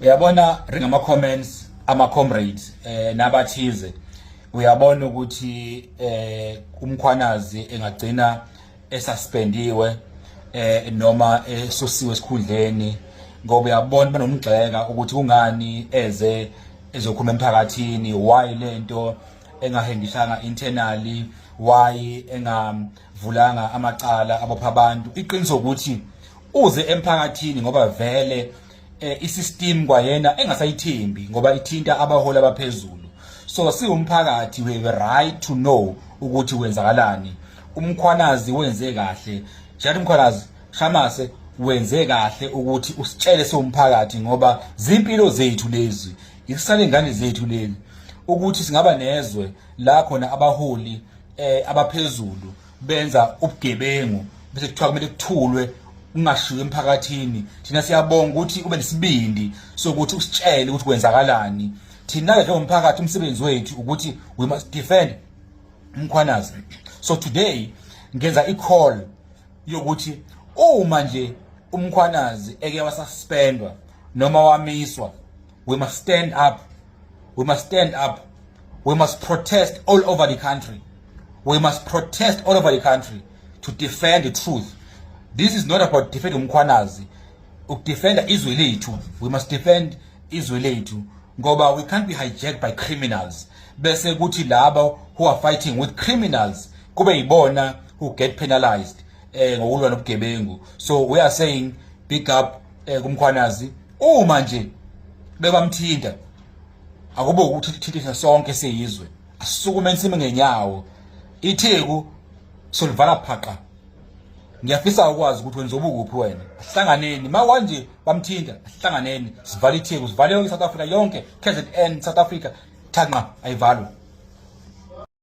uyabona ringama comments ama comrades nabathize uyabona ukuthi umkhwanazi engagcina esuspendiwe noma esusiwe esikhundleni ngoba uyabona banomgxeka ukuthi kungani ezokhuluma emphakathini, why lento engahendishanga internally, why engavulanga amacala abopha abantu. Iqiniso ukuthi uze emphakathini ngoba vele isystem kwayena engasayithembi ngoba ithinta abaholi abaphezulu. So siwumphakathi we have a right to know ukuthi kwenzakalani. Umkhwanazi wenze kahle, njalo umkhwanazi Shamase wenze kahle ukuthi usitshele siwumphakathi ngoba zimpilo zethu lezi, ikusale ingane zethu leli ukuthi singaba nezwe la khona abaholi abaphezulu benza ubugebengu bese kuthiwa kumele kuthulwe ungashiwe emphakathini. Thina siyabonga ukuthi ube nesibindi sokuthi usitshele ukuthi kwenzakalani. Thina ke njengomphakathi umsebenzi wethu ukuthi we must defend umkhwanazi. So today ngenza i-call yokuthi uma nje umkhwanazi eke wasuspendwa noma wamiswa, we must stand up. We must stand up. We must protest all over the country. We must protest all over the country to defend the truth. This is not about defending umkhwanazi. Ukudefenda izwe lethu. We must defend izwe lethu ngoba we can't be hijacked by criminals. Bese kuthi labo who are fighting with criminals kube yibona who get penalized ngokulwa nobugebengu. So we are saying big up kumkhwanazi. Uma nje bebamthinta akube ukuthi thithisa sonke seyizwe, asisukume nsime ngenyawo. Itheku solivala phaqa. Ngiyafisa ukwazi ukuthi wenza ubukuphi wena. Hlanganeni manje bamthinta, hlanganeni sivale itheku, sivale yonke South Africa yonke, KZN South Africa thanqa ayivalwe.